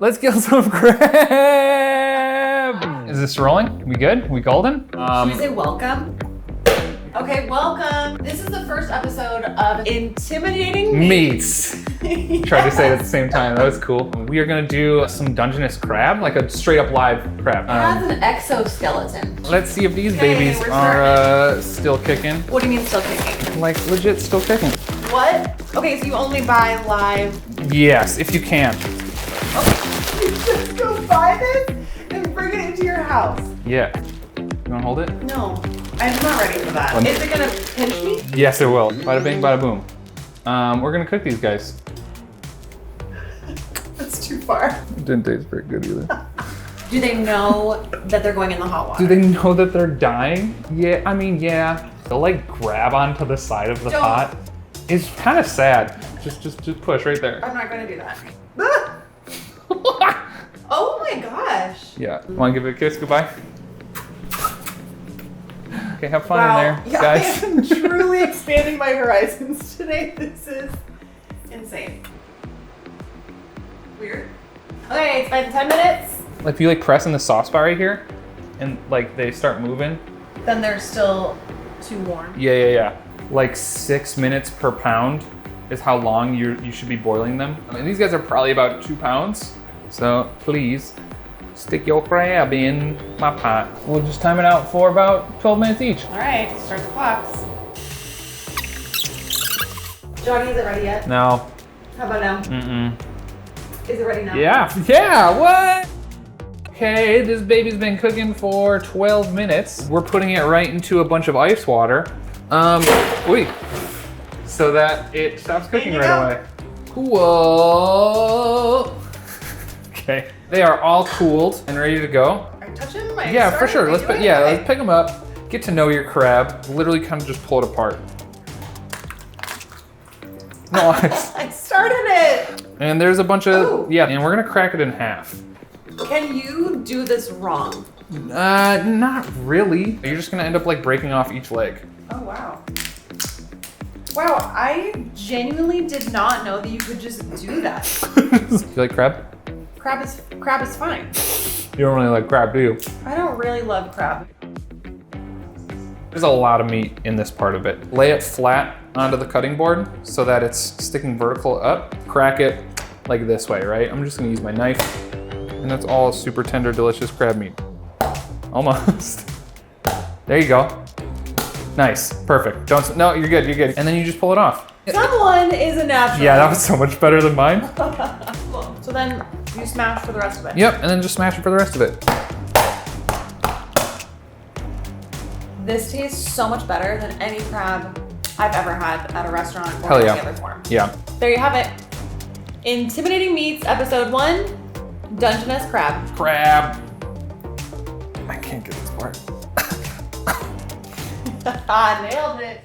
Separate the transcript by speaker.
Speaker 1: Let's kill some crab. Is this rolling? We good? We golden?
Speaker 2: Should we say welcome? Okay, welcome. This is the first episode of Intimidating
Speaker 1: Meats. Tried to say it at the same time. That was cool. We are gonna do some Dungeness Crab, like a straight up live crab.
Speaker 2: It has an exoskeleton.
Speaker 1: Let's see if these
Speaker 2: Okay,
Speaker 1: babies
Speaker 2: we're
Speaker 1: are still kicking.
Speaker 2: What do you mean still kicking?
Speaker 1: Like legit still kicking.
Speaker 2: What? Okay, so you only buy live.
Speaker 1: Yes, if you can.
Speaker 2: Okay, you just go buy this and bring it into your house.
Speaker 1: Yeah. You wanna hold it?
Speaker 2: No, I'm not ready for that. Is it gonna pinch me?
Speaker 1: Yes, it will. Bada bing, bada boom. We're gonna cook these guys.
Speaker 2: That's too far.
Speaker 1: It didn't taste very good either.
Speaker 2: Do they know that they're going in the hot water?
Speaker 1: Do they know that they're dying? Yeah, I mean, yeah. They'll like grab onto the side of the pot. It's kind of sad. Just push right there.
Speaker 2: I'm not gonna do that. Oh my gosh.
Speaker 1: Yeah. Want to give it a kiss goodbye? Okay, have fun in there,
Speaker 2: Yeah,
Speaker 1: guys.
Speaker 2: I am truly expanding my horizons today. This is insane. Weird. Okay, it's been 10 minutes.
Speaker 1: If you like press in the soft spot right here, and like they start moving.
Speaker 2: Then they're still too warm.
Speaker 1: Yeah. Like 6 minutes per pound is how long you should be boiling them. I mean, these guys are probably about 2 pounds. So please stick your crab in my pot. We'll just time it out for about 12 minutes each.
Speaker 2: All right, start the clocks. Johnny, is it ready yet?
Speaker 1: No.
Speaker 2: How about now? Is it ready now?
Speaker 1: Yeah, what? Okay, this baby's been cooking for 12 minutes. We're putting it right into a bunch of ice water. So that it stops cooking right away. Cool. Okay, they are all cooled and ready to go.
Speaker 2: Are you touching them?
Speaker 1: Yeah, for sure. Let's pick them up. Get to know your crab. Literally, kind of just pull it apart. No,
Speaker 2: I started it.
Speaker 1: and there's a bunch of and we're gonna crack it in half.
Speaker 2: Can you do this wrong?
Speaker 1: Not really. You're just gonna end up like breaking off each leg.
Speaker 2: Oh wow. Wow, I genuinely did not know that you could just do that.
Speaker 1: You like crab?
Speaker 2: Crab is fine.
Speaker 1: You don't really like crab, do you?
Speaker 2: I don't really love crab.
Speaker 1: There's a lot of meat in this part of it. Lay it flat onto the cutting board so that it's sticking vertical up. Crack it like this way, right? I'm just gonna use my knife, and that's all super tender, delicious crab meat. Almost. There you go. Nice, perfect. No, you're good. And then you just pull it off.
Speaker 2: Someone is a natural.
Speaker 1: Yeah, that was so much better than mine.
Speaker 2: So then you smash for the rest of it.
Speaker 1: Yep, and then just smash it for the rest of it.
Speaker 2: This tastes so much better than any crab I've ever had at a restaurant or
Speaker 1: Hell yeah.
Speaker 2: any other form.
Speaker 1: Yeah.
Speaker 2: There you have it. Intimidating Meats, episode 1, Dungeness Crab.
Speaker 1: Crab. I can't get this part.
Speaker 2: I nailed it.